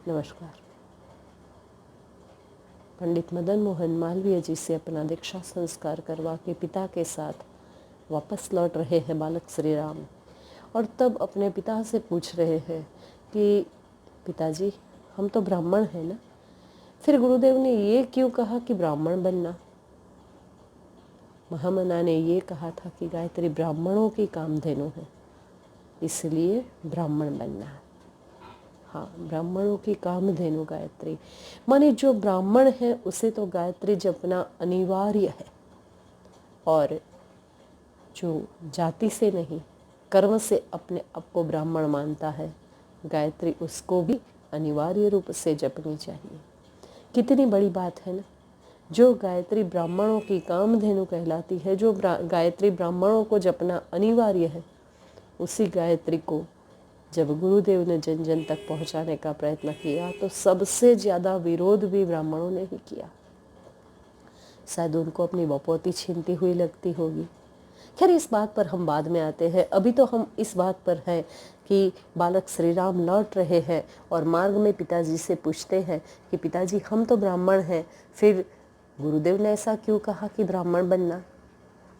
नमस्कार। पंडित मदन मोहन मालवीय जी से अपना दीक्षा संस्कार करवा के पिता के साथ वापस लौट रहे हैं बालक श्री राम, और तब अपने पिता से पूछ रहे हैं कि पिताजी, हम तो ब्राह्मण हैं ना, फिर गुरुदेव ने ये क्यों कहा कि ब्राह्मण बनना। महामना ने ये कहा था कि गायत्री ब्राह्मणों की कामधेनु है, इसलिए ब्राह्मण बनना है। हाँ, ब्राह्मणों की कामधेनु गायत्री, माने जो ब्राह्मण है उसे तो गायत्री जपना अनिवार्य है, और जो जाति से नहीं कर्म से अपने आप को ब्राह्मण मानता है, गायत्री उसको भी अनिवार्य रूप से जपनी चाहिए। कितनी बड़ी बात है ना। जो गायत्री ब्राह्मणों की कामधेनु कहलाती है, जो गायत्री ब्राह्मणों को जपना अनिवार्य है, उसी गायत्री को जब गुरुदेव ने जन जन तक पहुंचाने का प्रयत्न किया तो सबसे ज़्यादा विरोध भी ब्राह्मणों ने ही किया। शायद उनको अपनी बपौती छीनती हुई लगती होगी। खैर, इस बात पर हम बाद में आते हैं। अभी तो हम इस बात पर हैं कि बालक श्री राम लौट रहे हैं और मार्ग में पिताजी से पूछते हैं कि पिताजी, हम तो ब्राह्मण हैं, फिर गुरुदेव ने ऐसा क्यों कहा कि ब्राह्मण बनना।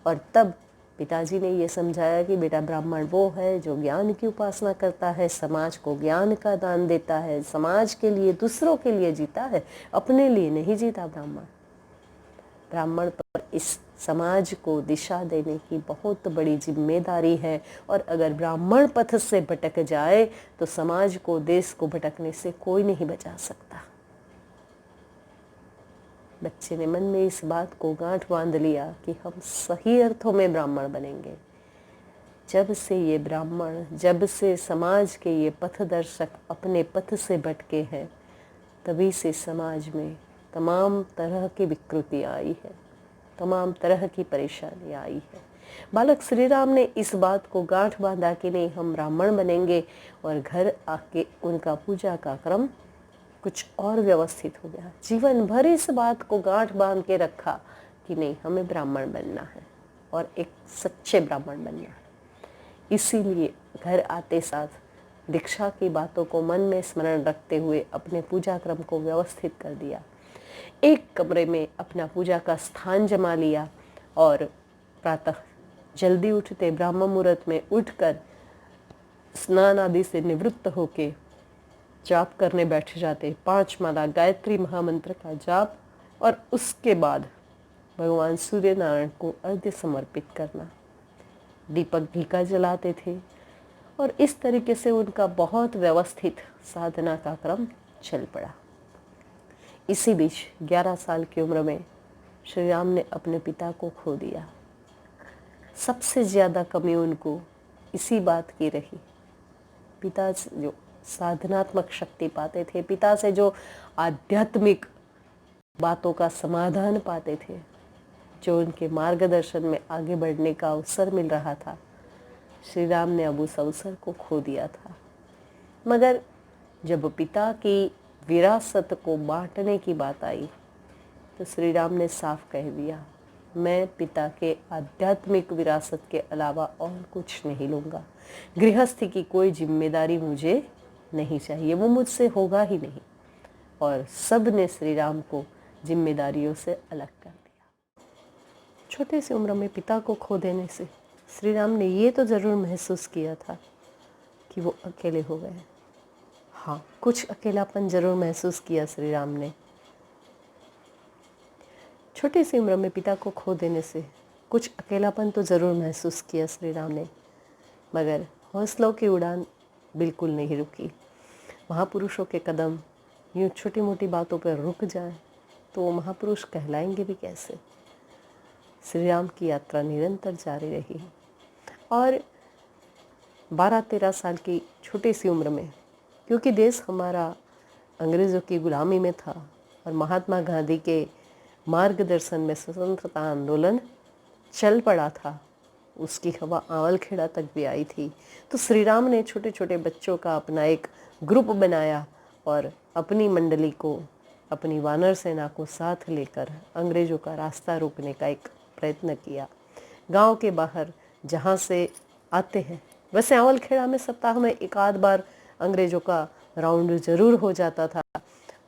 और तब पिताजी ने ये समझाया कि बेटा, ब्राह्मण वो है जो ज्ञान की उपासना करता है, समाज को ज्ञान का दान देता है, समाज के लिए, दूसरों के लिए जीता है, अपने लिए नहीं जीता। ब्राह्मण पर इस समाज को दिशा देने की बहुत बड़ी जिम्मेदारी है, और अगर ब्राह्मण पथ से भटक जाए तो समाज को, देश को भटकने से कोई नहीं बचा सकता। बच्चे ने मन में इस बात को गांठ बांध लिया कि हम सही अर्थों में ब्राह्मण बनेंगे। जब से समाज के ये पथदर्शक अपने पथ से भटके हैं, तभी से समाज में तमाम तरह की विकृतियाँ आई है, तमाम तरह की परेशानियाँ आई है। बालक श्री राम ने इस बात को गांठ बांधा कि नहीं, हम ब्राह्मण बनेंगे, और घर आके उनका पूजा का क्रम कुछ और व्यवस्थित हो गया। जीवन भर इस बात को गांठ बांध के रखा कि नहीं, हमें ब्राह्मण बनना है और एक सच्चे ब्राह्मण बनना है। इसीलिए घर आते साथ दीक्षा की बातों को मन में स्मरण रखते हुए अपने पूजा क्रम को व्यवस्थित कर दिया। एक कमरे में अपना पूजा का स्थान जमा लिया, और प्रातः जल्दी उठते ब्राह्म मुहूर्त में उठकर स्नान आदि से निवृत्त होके जाप करने बैठ जाते। 5 माला गायत्री महामंत्र का जाप, और उसके बाद भगवान सूर्य नारायण को अर्घ्य समर्पित करना। दीपक घी का जलाते थे, और इस तरीके से उनका बहुत व्यवस्थित साधना का क्रम चल पड़ा। इसी बीच 11 साल की उम्र में श्री राम ने अपने पिता को खो दिया। सबसे ज़्यादा कमी उनको इसी बात की रही। पिता जो साधनात्मक शक्ति पाते थे, पिता से जो आध्यात्मिक बातों का समाधान पाते थे, जो उनके मार्गदर्शन में आगे बढ़ने का अवसर मिल रहा था, श्री राम ने अब उस अवसर को खो दिया था। मगर जब पिता की विरासत को बांटने की बात आई तो श्री राम ने साफ कह दिया, मैं पिता के आध्यात्मिक विरासत के अलावा और कुछ नहीं लूँगा। गृहस्थी की कोई जिम्मेदारी मुझे नहीं चाहिए, वो मुझसे होगा ही नहीं। और सब ने श्री राम को जिम्मेदारियों से अलग कर दिया। छोटे सी उम्र में पिता को खो देने से श्री राम ने ये तो ज़रूर महसूस किया था कि वो अकेले हो गए। हाँ, कुछ अकेलापन ज़रूर महसूस किया श्री राम ने। छोटी सी उम्र में पिता को खो देने से कुछ अकेलापन तो ज़रूर महसूस किया श्री राम ने, मगर हौसलों की उड़ान बिल्कुल नहीं रुकी। महापुरुषों के कदम यूँ छोटी मोटी बातों पर रुक जाएं तो वो महापुरुष कहलाएंगे भी कैसे। श्री राम की यात्रा निरंतर जारी रही, और 12-13 साल की छोटी सी उम्र में, क्योंकि देश हमारा अंग्रेज़ों की गुलामी में था और महात्मा गांधी के मार्गदर्शन में स्वतंत्रता आंदोलन चल पड़ा था, उसकी हवा आंवलखेड़ा तक भी आई थी, तो श्री राम ने छोटे छोटे बच्चों का अपना एक ग्रुप बनाया और अपनी मंडली को, अपनी वानर सेना को साथ लेकर अंग्रेज़ों का रास्ता रोकने का एक प्रयत्न किया। गांव के बाहर जहां से आते हैं, वैसे आंवलखेड़ा में सप्ताह में एक आध बार अंग्रेज़ों का राउंड ज़रूर हो जाता था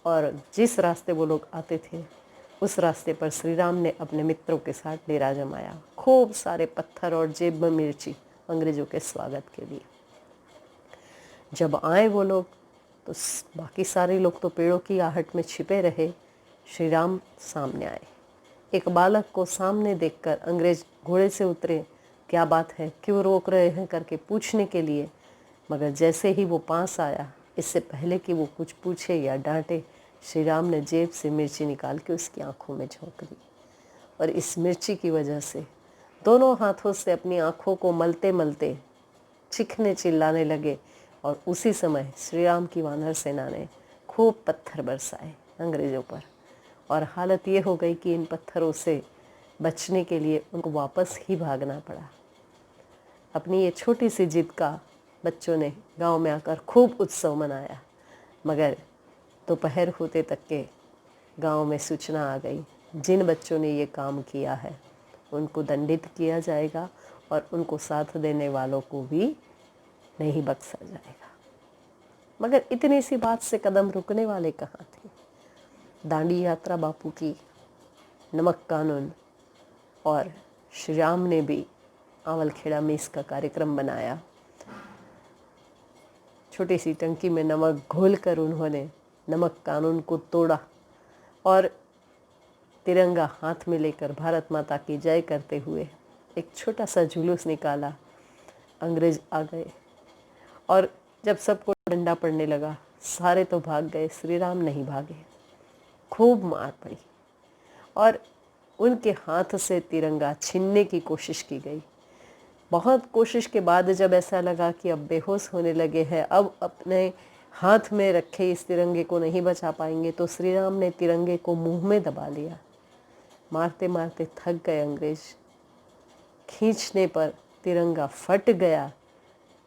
और जिस रास्ते वो लोग आते थे उस रास्ते पर श्री राम ने अपने मित्रों के साथ डेरा जमाया। खूब सारे पत्थर और जेब में मिर्ची अंग्रेज़ों के स्वागत के लिए। जब आए वो लोग तो बाकी सारे लोग तो पेड़ों की आहट में छिपे रहे। श्री राम सामने आए। एक बालक को सामने देखकर अंग्रेज घोड़े से उतरे, क्या बात है, क्यों रोक रहे हैं करके पूछने के लिए, मगर जैसे ही वो पास आया, इससे पहले कि वो कुछ पूछे या डांटे, श्री राम ने जेब से मिर्ची निकाल के उसकी आंखों में झोंक दी और इस मिर्ची की वजह से दोनों हाथों से अपनी आंखों को मलते मलते चीखने चिल्लाने लगे और उसी समय श्री राम की वानर सेना ने खूब पत्थर बरसाए अंग्रेज़ों पर और हालत ये हो गई कि इन पत्थरों से बचने के लिए उनको वापस ही भागना पड़ा। अपनी ये छोटी सी जिद का बच्चों ने गांव में आकर खूब उत्सव मनाया, मगर दोपहर होते तक के गांव में सूचना आ गई, जिन बच्चों ने ये काम किया है उनको दंडित किया जाएगा और उनको साथ देने वालों को भी नहीं बख्शा जाएगा। मगर इतनी सी बात से कदम रुकने वाले कहाँ थे। दांडी यात्रा बापू की, नमक कानून और श्री राम ने भी आंवलखेड़ा में इसका कार्यक्रम बनाया। छोटी सी टंकी में नमक घोलकर उन्होंने नमक कानून को तोड़ा और तिरंगा हाथ में लेकर भारत माता की जय करते हुए एक छोटा सा जुलूस निकाला। अंग्रेज आ गए और जब सबको डंडा पड़ने लगा, सारे तो भाग गए, श्री राम नहीं भागे। खूब मार पड़ी और उनके हाथ से तिरंगा छीनने की कोशिश की गई। बहुत कोशिश के बाद जब ऐसा लगा कि अब बेहोश होने लगे हैं, अब अपने हाथ में रखे इस तिरंगे को नहीं बचा पाएंगे, तो श्री राम ने तिरंगे को मुंह में दबा लिया। मारते मारते थक गए अंग्रेज, खींचने पर तिरंगा फट गया,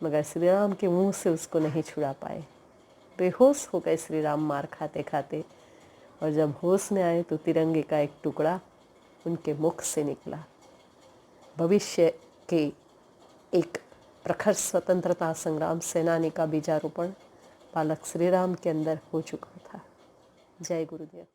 मगर श्री राम के मुंह से उसको नहीं छुड़ा पाए। बेहोश हो गए श्री राम मार खाते खाते, और जब होश में आए तो तिरंगे का एक टुकड़ा उनके मुख से निकला। भविष्य के एक प्रखर स्वतंत्रता संग्राम सेनानी का बीजारोपण बालक श्री राम के अंदर हो चुका था। जय गुरुदेव।